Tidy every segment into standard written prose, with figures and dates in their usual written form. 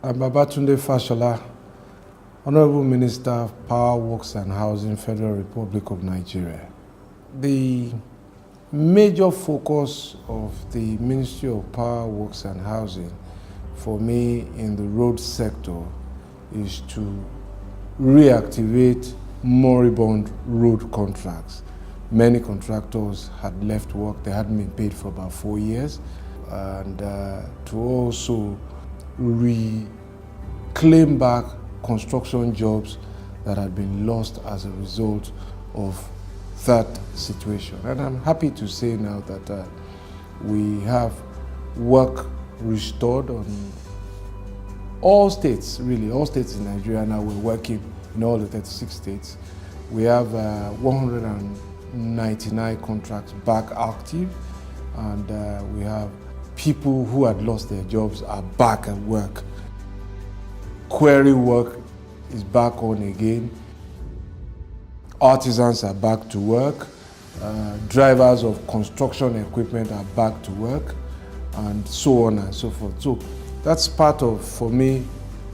I'm Babatunde Fashola, Honorable Minister of Power, Works and Housing, Federal Republic of Nigeria. The major focus of the Ministry of Power, Works and Housing for me in the road sector is to reactivate moribund road contracts. Many contractors had left work, they hadn't been paid for about 4 years, and to also reclaim back construction jobs that had been lost as a result of that situation. And I'm happy to say now that we have work restored on all states, really, all states in Nigeria. Now we're working in all the 36 states. We have 199 contracts back active, and we have people who had lost their jobs are back at work. Quarry work is back on again. Artisans are back to work. Drivers of construction equipment are back to work, and so on and so forth. So that's part of, for me,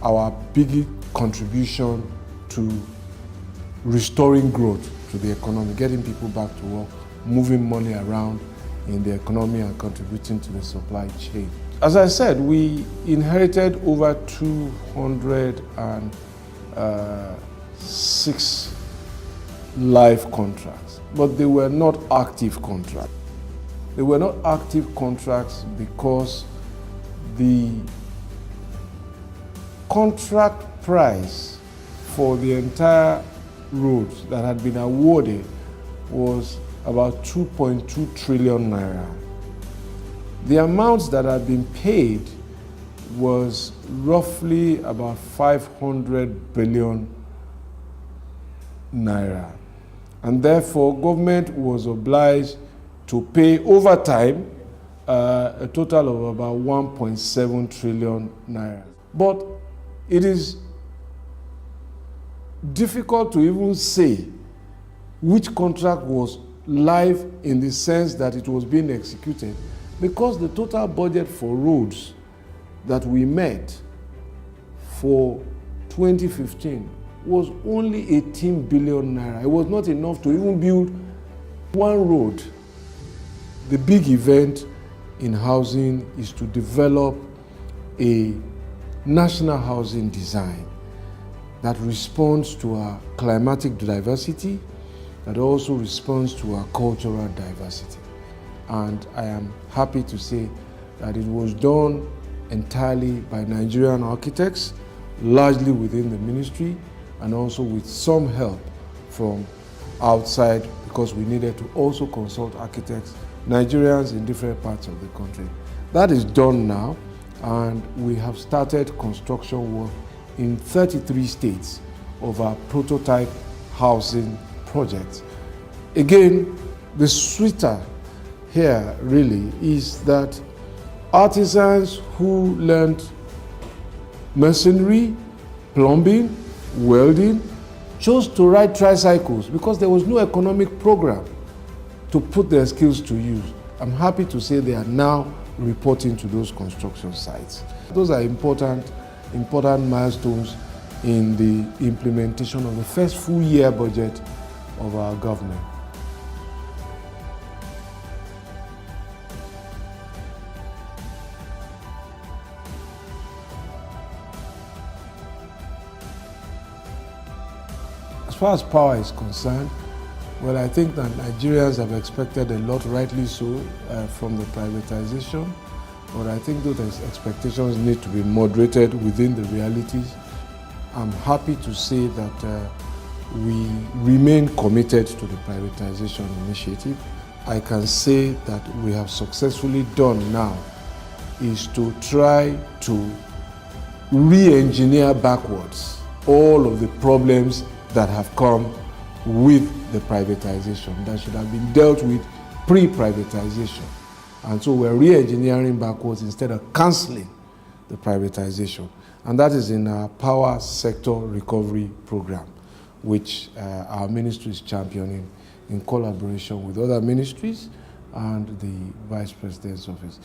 our big contribution to restoring growth to the economy, getting people back to work, moving money around in the economy and contributing to the supply chain. As I said, we inherited over 206 live contracts, but they were not active contracts. They were not active contracts because the contract price for the entire roads that had been awarded was about 2.2 trillion naira. The amounts that had been paid was roughly about 500 billion naira. And therefore, government was obliged to pay over time a total of about 1.7 trillion naira. But it is difficult to even say which contract was live in the sense that it was being executed, because the total budget for roads that we met for 2015 was only 18 billion naira. It was not enough to even build one road. The big event in housing is to develop a national housing design that responds to our climatic diversity, that also responds to our cultural diversity. And I am happy to say that it was done entirely by Nigerian architects, largely within the ministry, and also with some help from outside, because we needed to also consult architects, Nigerians in different parts of the country. That is done now, and we have started construction work in 33 states of our prototype housing projects. Again, the sweeter here really is that artisans who learned masonry, plumbing, welding, chose to ride tricycles because there was no economic program to put their skills to use. I'm happy to say they are now reporting to those construction sites. Those are important milestones in the implementation of the first full year budget of our government. As far as power is concerned, well, I think that Nigerians have expected a lot, rightly so, from the privatization, but I think those expectations need to be moderated within the realities. I'm happy to say that we remain committed to the privatization initiative. I can say that we have successfully done now is to try to re-engineer backwards all of the problems that have come with the privatization that should have been dealt with pre-privatization. And so we're re-engineering backwards instead of cancelling the privatization. And that is in our power sector recovery program, which our ministry is championing in collaboration with other ministries and the Vice President's office.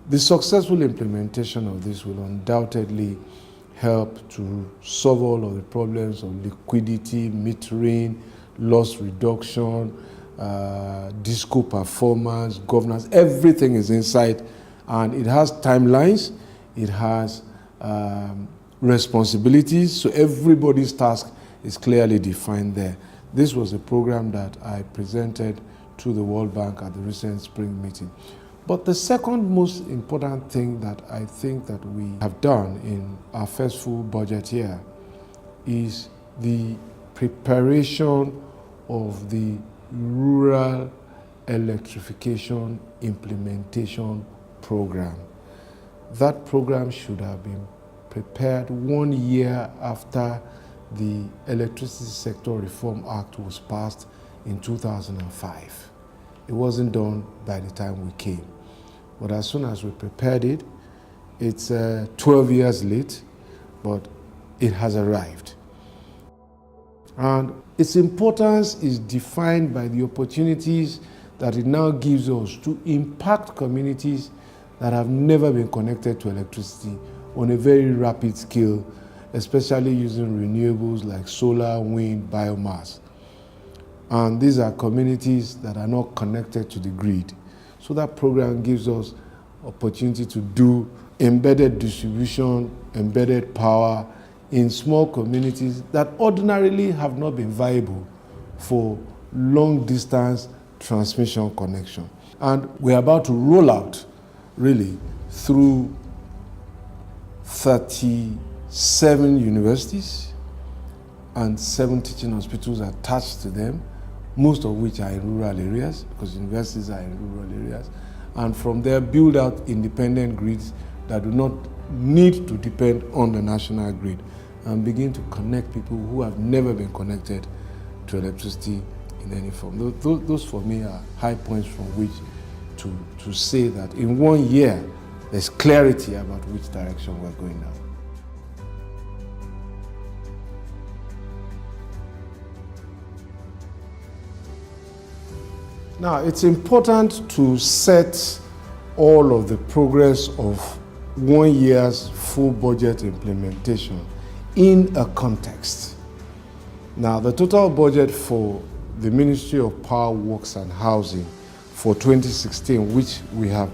The successful implementation of this will undoubtedly help to solve all of the problems of liquidity, metering, loss reduction, disco performance, governance. Everything is inside, and it has timelines, it has responsibilities, so everybody's task is clearly defined there. This was a program that I presented to the World Bank at the recent spring meeting. But the second most important thing that I think that we have done in our first full budget year is the preparation of the Rural Electrification Implementation Program. That program should have been prepared 1 year after the Electricity Sector Reform Act was passed in 2005. It wasn't done by the time we came. But as soon as we prepared it, it's 12 years late, but it has arrived. And its importance is defined by the opportunities that it now gives us to impact communities that have never been connected to electricity on a very rapid scale, especially using renewables like solar, wind, biomass. And these are communities that are not connected to the grid. So that program gives us opportunity to do embedded distribution, embedded power in small communities that ordinarily have not been viable for long distance transmission connection. And we're about to roll out really through 37 universities and 7 teaching hospitals attached to them, most of which are in rural areas, because universities are in rural areas. And from there, build out independent grids that do not need to depend on the national grid, and begin to connect people who have never been connected to electricity in any form. Those for me are high points from which to say that in 1 year, there's clarity about which direction we're going now. Now, it's important to set all of the progress of 1 year's full budget implementation in a context. Now, the total budget for the Ministry of Power, Works and Housing for 2016, which we have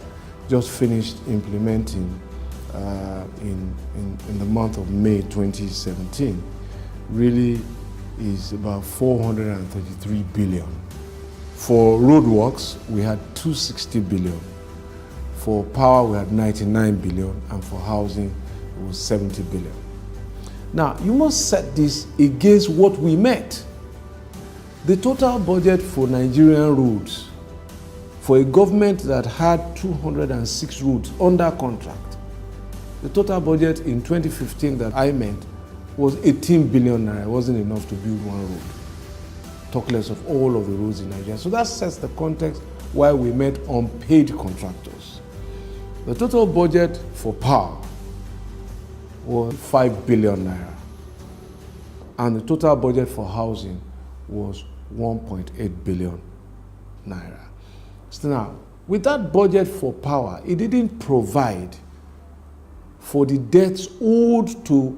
just finished implementing in the month of May 2017, really is about 433 billion. For roadworks, we had 260 billion. For power, we had 99 billion, and for housing, it was 70 billion. Now, you must set this against what we met. The total budget for Nigerian roads, for a government that had 206 roads under contract, the total budget in 2015 that I met was 18 billion naira. It wasn't enough to build one road, talk less of all of the roads in Nigeria. So that sets the context why we met unpaid contractors. The total budget for power was 5 billion naira, and the total budget for housing was 1.8 billion naira. So now, with that budget for power, it didn't provide for the debts owed to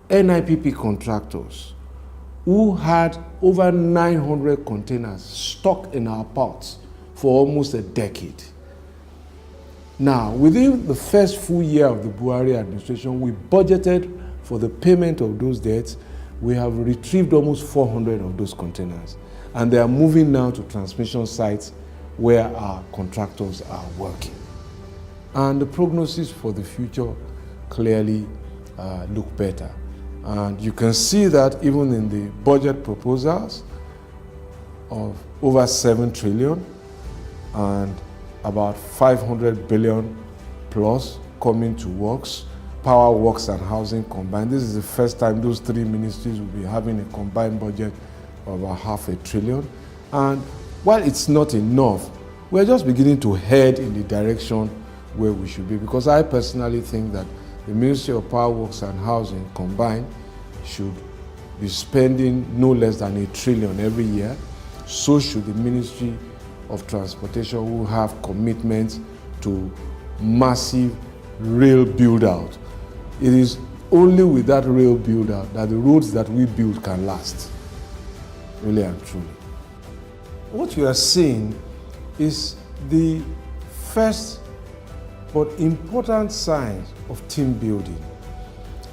NIPP contractors who had over 900 containers stuck in our ports for almost a decade. Now, within the first full year of the Buhari administration, we budgeted for the payment of those debts. We have retrieved almost 400 of those containers, and they are moving now to transmission sites where our contractors are working. And the prognosis for the future clearly look better. And you can see that even in the budget proposals of over 7 trillion and about 500 billion plus coming to works, power, works and housing combined. This is the first time those 3 ministries will be having a combined budget of about 500 billion. And while it's not enough, we're just beginning to head in the direction where we should be, because I personally think that the Ministry of Power, Works and Housing combined should be spending no less than 1 trillion every year. So should the Ministry of Transportation, who have commitments to massive rail build-out. It is only with that rail build-out that the roads that we build can last, really and truly. What you are seeing is the first but important signs of team building.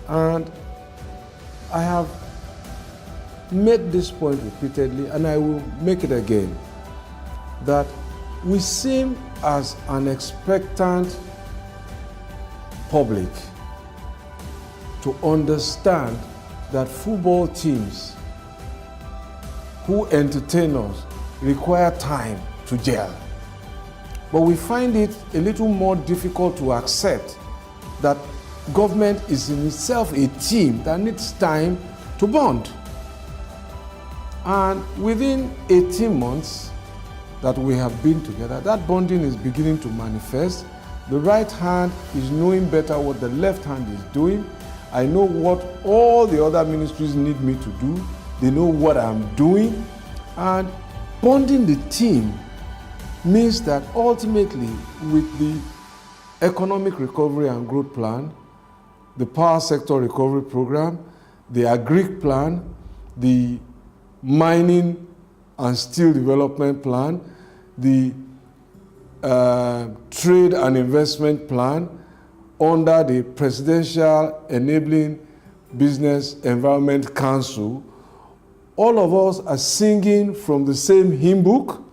And I have made this point repeatedly, and I will make it again, that we seem as an expectant public to understand that football teams who entertain us require time to gel. But we find it a little more difficult to accept that government is in itself a team that needs time to bond. And within 18 months that we have been together, that bonding is beginning to manifest. The right hand is knowing better what the left hand is doing. I know what all the other ministries need me to do. They know what I'm doing. And bonding the team means that ultimately, with the economic recovery and growth plan, the power sector recovery program, the agri plan, the mining and steel development plan, the trade and investment plan under the Presidential Enabling Business Environment Council, all of us are singing from the same hymn book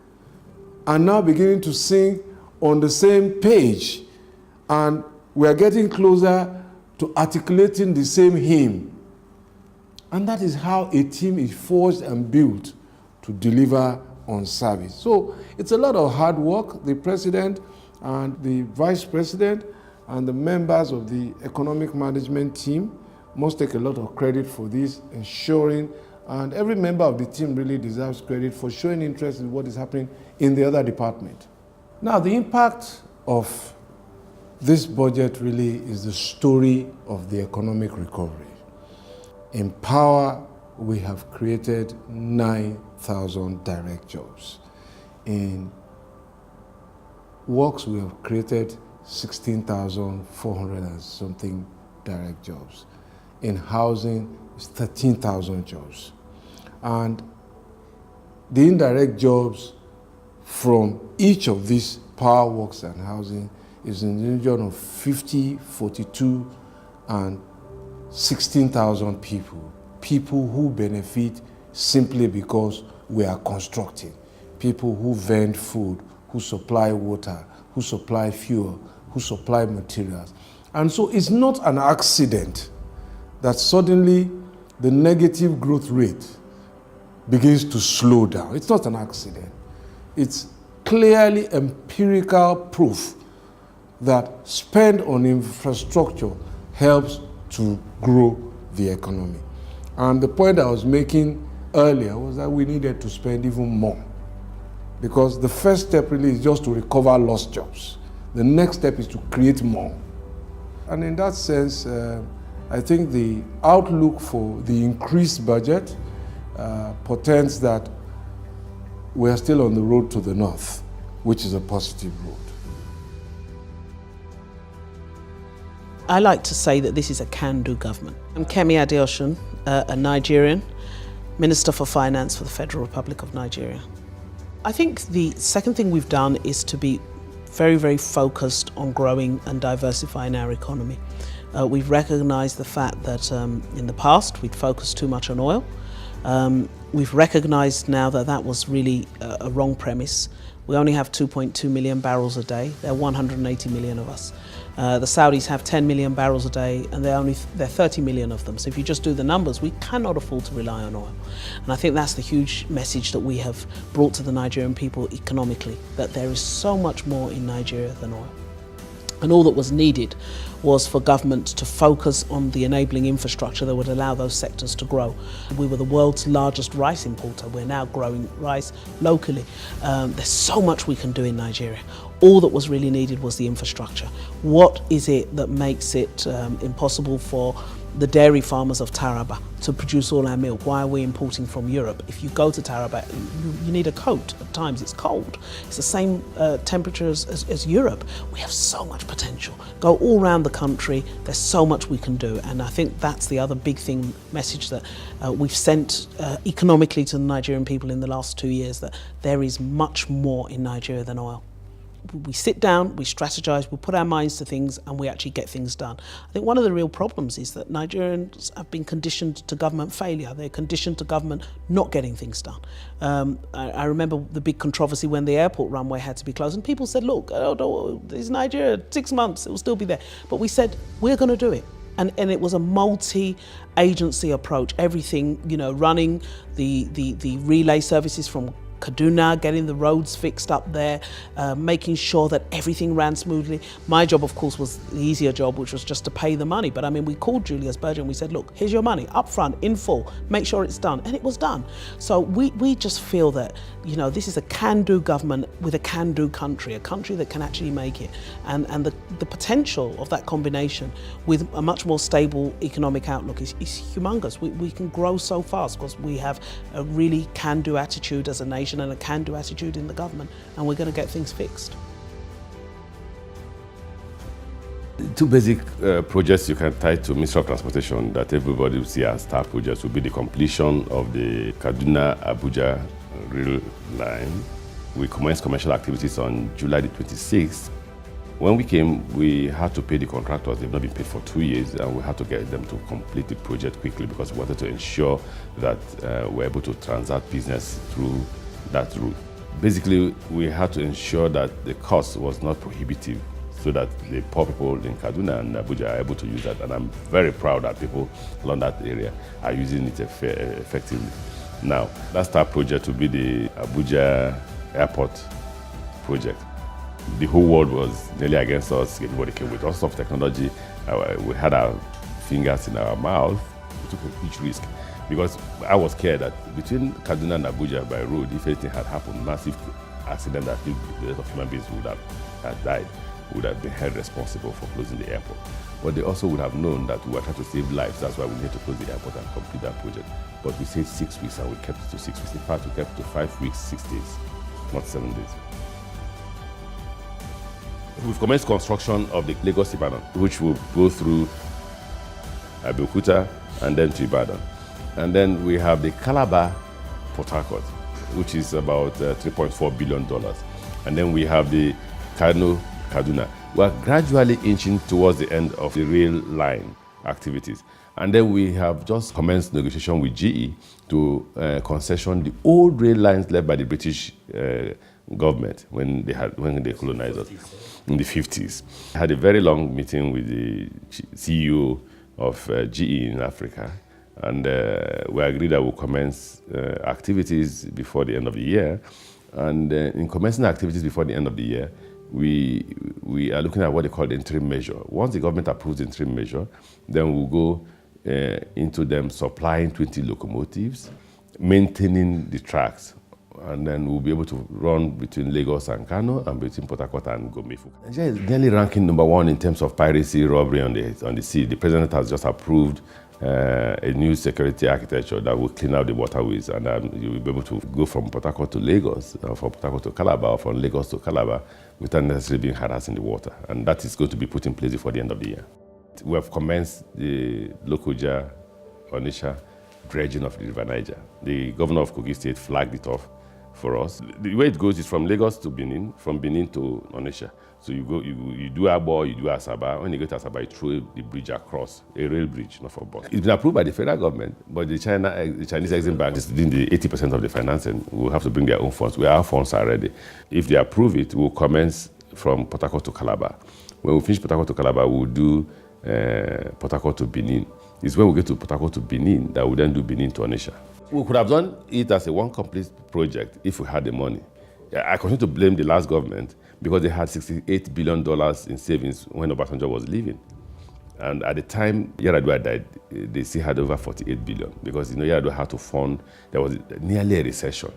and now beginning to sing on the same page. And we are getting closer to articulating the same hymn. And that is how a team is forged and built to deliver on service. So it's a lot of hard work. The president and the vice president and the members of the economic management team must take a lot of credit for this, ensuring, and every member of the team really deserves credit for showing interest in what is happening in the other department. Now, the impact of this budget really is the story of the economic recovery. In power, we have created 9,000 direct jobs. In works, we have created 16,400 and something direct jobs. In housing, it's 13,000 jobs. And the indirect jobs from each of these power, works, and housing is in the region of 50, 42, and 16,000 people. People who benefit simply because we are constructing. People who vend food, who supply water, who supply fuel, who supply materials. And so it's not an accident that suddenly the negative growth rate begins to slow down. It's not an accident. It's clearly empirical proof that spend on infrastructure helps to grow the economy. And the point I was making earlier was that we needed to spend even more, because the first step really is just to recover lost jobs. The next step is to create more. And in that sense, I think the outlook for the increased budget portends that we are still on the road to the north, which is a positive road. I like to say that this is a can-do government. I'm Kemi Adeosun, a Nigerian, Minister for Finance for the Federal Republic of Nigeria. I think the second thing we've done is to be very, very focused on growing and diversifying our economy. We've recognized the fact that in the past we'd focused too much on oil. We've recognized now that that was really a wrong premise. We only have 2.2 million barrels a day. There are 180 million of us. The Saudis have 10 million barrels a day, and there are 30 million of them. So if you just do the numbers, we cannot afford to rely on oil. And I think that's the huge message that we have brought to the Nigerian people economically, that there is so much more in Nigeria than oil. And all that was needed was for government to focus on the enabling infrastructure that would allow those sectors to grow. We were the world's largest rice importer. We're now growing rice locally. There's so much we can do in Nigeria. All that was really needed was the infrastructure. What is it that makes it impossible for the dairy farmers of Taraba to produce all our milk. Why are we importing from Europe? If you go to Taraba, you need a coat. At times it's cold. It's the same temperature as Europe. We have so much potential. Go all around the country. There's so much we can do. And I think that's the other big message that we've sent economically to the Nigerian people in the last 2 years, that there is much more in Nigeria than oil. We sit down, we strategize, we put our minds to things, and we actually get things done. I think one of the real problems is that Nigerians have been conditioned to government failure. They're conditioned to government not getting things done. I remember the big controversy when the airport runway had to be closed, and people said, look, it's Nigeria, 6 months, it will still be there. But we said, we're going to do it. And it was a multi-agency approach, everything, running the relay services from Kaduna, getting the roads fixed up there, making sure that everything ran smoothly. My job, of course, was the easier job, which was just to pay the money. But I mean, we called Julius Berger and we said, look, here's your money, up front, in full, make sure it's done. And it was done. So we just feel that, this is a can-do government with a can-do country, a country that can actually make it. And the potential of that combination with a much more stable economic outlook is humongous. We can grow so fast because we have a really can-do attitude as a nation and a can-do attitude in the government, and we're going to get things fixed. Two basic projects you can tie to Ministry of Transportation that everybody will see as star projects will be the completion of the Kaduna-Abuja rail line. We commenced commercial activities on July the 26th. When we came, we had to pay the contractors. They've not been paid for 2 years, and we had to get them to complete the project quickly because we wanted to ensure that we're able to transact business through that route. Basically, we had to ensure that the cost was not prohibitive so that the poor people in Kaduna and Abuja are able to use that. And I'm very proud that people along that area are using it effectively. Now, that star project will be the Abuja Airport project. The whole world was nearly against us. Everybody came with all sorts of technology. We had our fingers in our mouth. We took a huge risk because I was scared that between Kaduna and Abuja by road, if anything had happened, massive accident that a lot of human beings would have died, would have been held responsible for closing the airport. But they also would have known that we were trying to save lives. That's why we needed to close the airport and complete that project. But we said 6 weeks and we kept it to 6 weeks. In fact, we kept it to 5 weeks, 6 days, not 7 days. We've commenced construction of the Lagos-Ibadan, which will go through Abeokuta and then to Ibadan. And then we have the Calabar-Port Harcourt, which is about $3.4 billion. And then we have the Kano-Kaduna. We're gradually inching towards the end of the rail line activities. And then we have just commenced negotiation with GE to concession the old rail lines left by the British government when they colonized us in the 50s. I had a very long meeting with the CEO of GE in Africa, and we agreed that we'll commence activities before the end of the year. And in commencing activities before the end of the year, we are looking at what they call the interim measure. Once the government approves the interim measure, then we'll go into them supplying 20 locomotives, maintaining the tracks, and then we'll be able to run between Lagos and Kano and between Port Harcourt and Gomefu. Nigeria is nearly ranking #1 in terms of piracy, robbery on the sea. The president has just approved a new security architecture that will clean out the waterways, and you'll be able to go from Port Harcourt to Lagos, or from Port Harcourt to Calabar, or from Lagos to Calabar without necessarily being harassed in the water. And that is going to be put in place before the end of the year. We have commenced the Lokoja, Onitsha dredging of the River Niger. The governor of Kogi State flagged it off for us. The way it goes is from Lagos to Benin, from Benin to Onitsha. So you do Abo, you do Asaba. When you go to Asaba, you throw the bridge across, a rail bridge, not for bus. It's been approved by the federal government, but the Chinese Exim Bank is doing the 80% of the financing. We'll have to bring their own funds. Our funds are ready. If they approve it, we'll commence from Port Harcourt to Calabar. When we finish Port Harcourt to Calabar, we'll do Port Harcourt to Benin. It's when we get to Port Harcourt to Benin that we'll then do Benin to Onitsha. We could have done it as a one complete project if we had the money. I continue to blame the last government because they had $68 billion in savings when Obasanjo was leaving. And at the time Yar'Adua died, they still had over $48 billion because Yar'Adua had to fund, there was nearly a recession.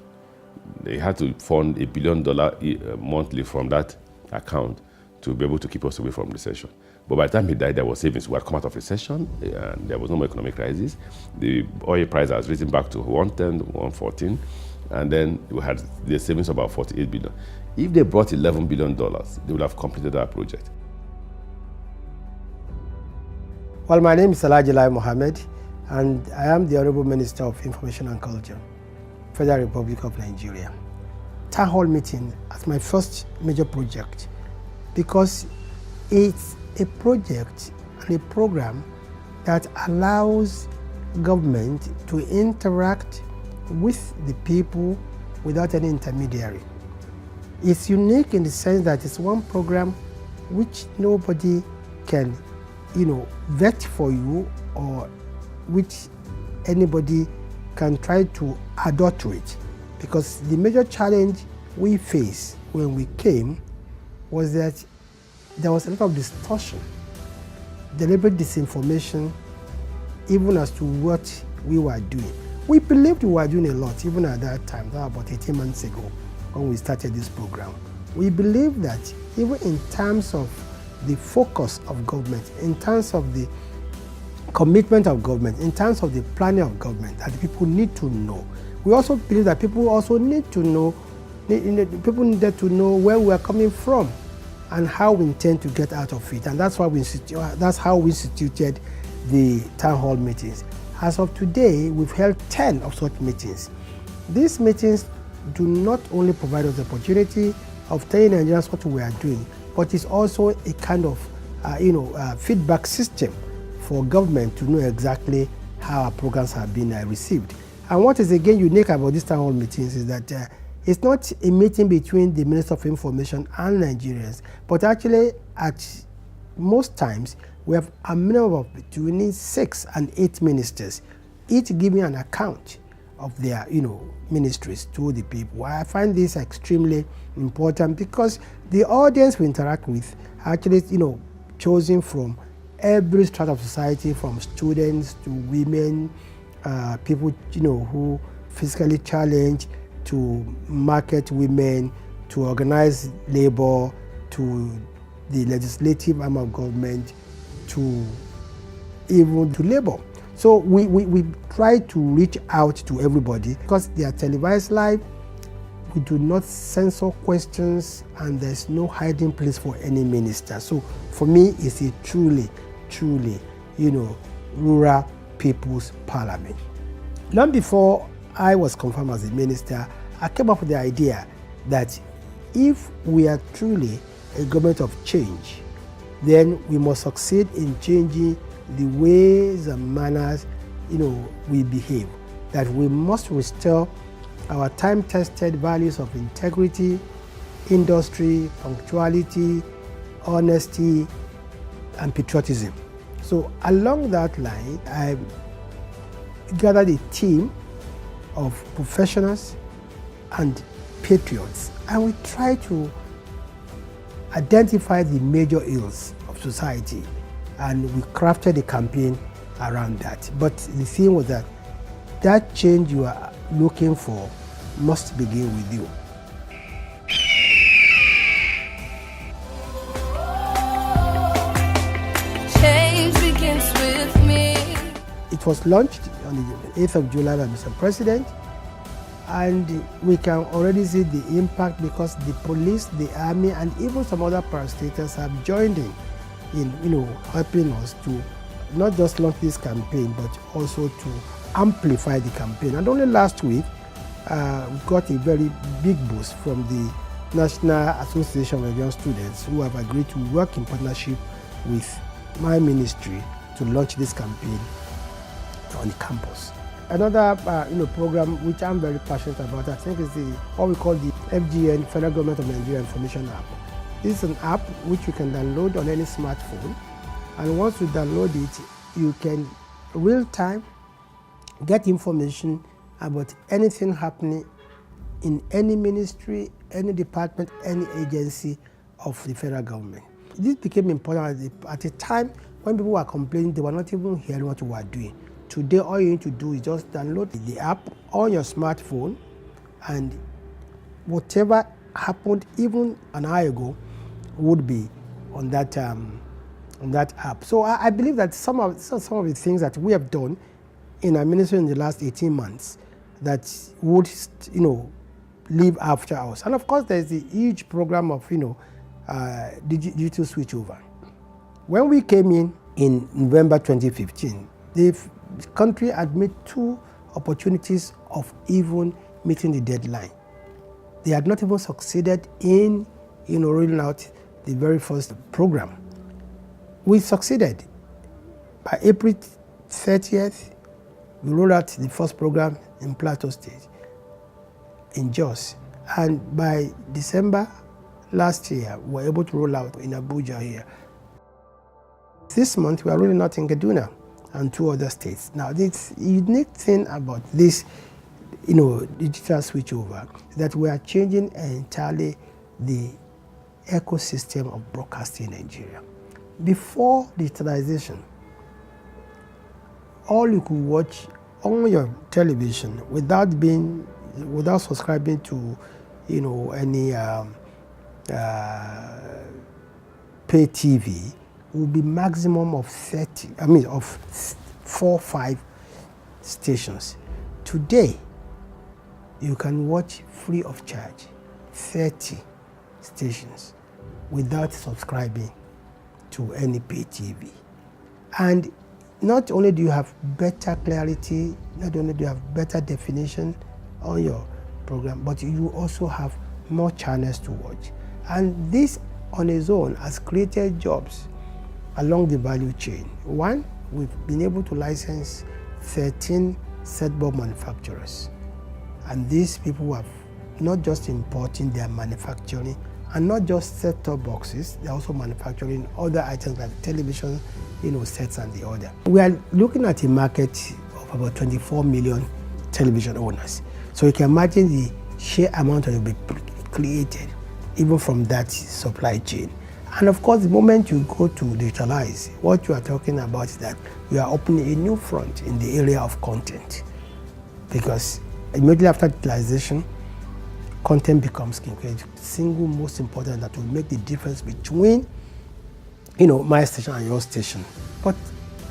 They had to fund $1 billion monthly from that account to be able to keep us away from recession. But by the time he died, there was savings. We had come out of recession, and there was no more economic crisis. The oil price has risen back to 110, 114, and then we had the savings of about 48 billion. If they brought $11 billion, they would have completed that project. Well, my name is Alhaji Lai Mohammed, and I am the Honorable Minister of Information and Culture, Federal Republic of Nigeria. Town hall meeting as my first major project, because it's a project and a program that allows government to interact with the people without any intermediary. It's unique in the sense that it's one program which nobody can, vet for you, or which anybody can try to adulterate. Because the major challenge we faced when we came was that there was a lot of distortion, deliberate disinformation, even as to what we were doing. We believed we were doing a lot, even at that time, that was about 18 months ago, when we started this program. We believed that even in terms of the focus of government, in terms of the commitment of government, in terms of the planning of government, that people need to know. We also believe that people also need to know, people needed to know where we are coming from and how we intend to get out of it. And that's why that's how we instituted the town hall meetings. As of today, we've held 10 of such meetings. These meetings do not only provide us the opportunity of telling Nigerians what we are doing, but it's also a kind of feedback system for government to know exactly how our programs have been received. And what is again unique about these town hall meetings is that it's not a meeting between the Minister of Information and Nigerians, but actually at most times we have a minimum of between 6 and 8 ministers, each giving an account of their ministries to the people. I find this extremely important because the audience we interact with are actually chosen from every strata of society, from students to women, people who physically challenged, to market women, to organized labor, to the legislative arm of government, to even to labor. So we try to reach out to everybody because they are televised live. We do not censor questions, and there's no hiding place for any minister. So for me, it's a truly, rural people's parliament. Long before I was confirmed as a minister, I came up with the idea that if we are truly a government of change, then we must succeed in changing the ways and manners, we behave. That we must restore our time-tested values of integrity, industry, punctuality, honesty, and patriotism. So along that line, I gathered a team of professionals and patriots, and we try to identify the major ills of society, and we crafted a campaign around that. But the thing was that change you are looking for must begin with you. Change begins with me. It was launched on the 8th of July by Mr. President, and we can already see the impact because the police, the army, and even some other parastatals have joined in helping us to not just launch this campaign, but also to amplify the campaign. And only last week, we got a very big boost from the National Association of Nigerian Students, who have agreed to work in partnership with my ministry to launch this campaign on the campus. Another program which I'm very passionate about, I think, is what we call the FGN, Federal Government of Nigeria Information App. This is an app which you can download on any smartphone, and once you download it, you can real-time get information about anything happening in any ministry, any department, any agency of the federal government. This became important at a time when people were complaining they were not even hearing what we were doing. Today, all you need to do is just download the app on your smartphone, and whatever happened even an hour ago would be on that on that app. So I believe that some of the things that we have done in our ministry in the last 18 months that would, live after us. And of course, there's a huge program of, digital switchover. When we came in November 2015, the country had made 2 opportunities of even meeting the deadline. They had not even succeeded in, rolling out the very first program. We succeeded. By April 30th, we rolled out the first program in Plateau State, in Jos. And by December last year, we were able to roll out in Abuja here. This month, we are rolling out in Kaduna and 2 other states. Now, the unique thing about this, digital switchover is that we are changing entirely the ecosystem of broadcasting in Nigeria. Before digitalization, all you could watch on your television without subscribing to, any pay TV would be maximum of 4 or 5 stations. Today, you can watch free of charge 30 stations without subscribing to any pay TV. And not only do you have better clarity, not only do you have better definition on your program, but you also have more channels to watch. And this on its own has created jobs along the value chain. One, we've been able to license 13 set-top manufacturers. And these people have not just importing, they are manufacturing, and not just set-top boxes, they're also manufacturing other items like television, sets and the other. We are looking at a market of about 24 million television owners. So you can imagine the sheer amount that will be created even from that supply chain. And of course, the moment you go to digitalize, what you are talking about is that you are opening a new front in the area of content. Because immediately after digitalization, content becomes king. The single most important that will make the difference between, my station and your station. But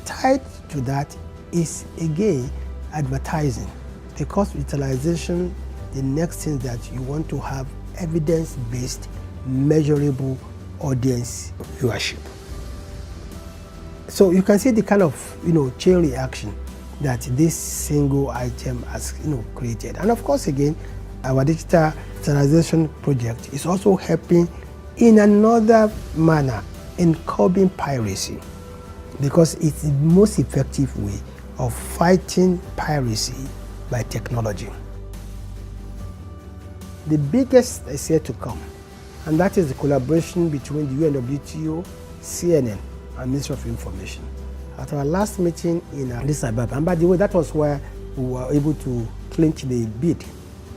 tied to that is, again, advertising. Because digitalization, the next thing that you want to have evidence-based, measurable audience viewership. So you can see the kind of, chain reaction that this single item has, created. And of course, again, our digitalization project is also helping in another manner in curbing piracy, because it's the most effective way of fighting piracy by technology. The biggest is yet to come, and that is the collaboration between the UNWTO, CNN, and Ministry of Information. At our last meeting in Addis Ababa, and by the way, that was where we were able to clinch the bid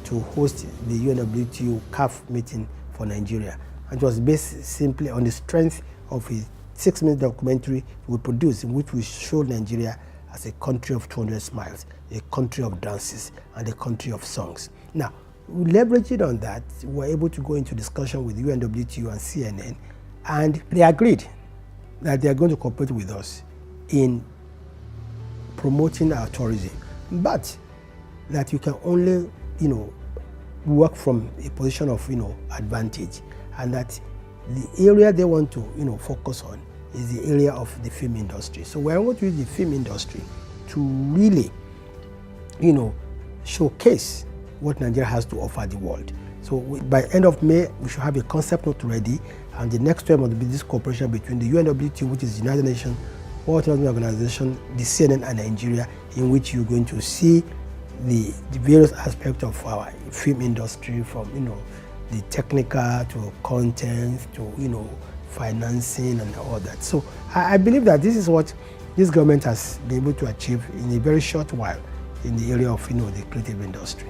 to host the UNWTO CAF meeting for Nigeria. And it was based simply on the strength of a 6-minute documentary we produced, in which we showed Nigeria as a country of 200 smiles, a country of dances, and a country of songs. Now, we leveraged on that. We were able to go into discussion with UNWTO and CNN, and they agreed that they are going to cooperate with us in promoting our tourism, but that you can only, work from a position of, advantage, and that the area they want to, focus on is the area of the film industry. So we're going to use the film industry to really, showcase what Nigeria has to offer the world. So by end of May, we should have a concept note ready, and the next term will be this cooperation between the UNWTO, which is the United Nations World Tourism Organization, the CNN, and Nigeria, in which you're going to see the various aspects of our film industry, from the technical to content to financing and all that. So I believe that this is what this government has been able to achieve in a very short while in the area of the creative industry.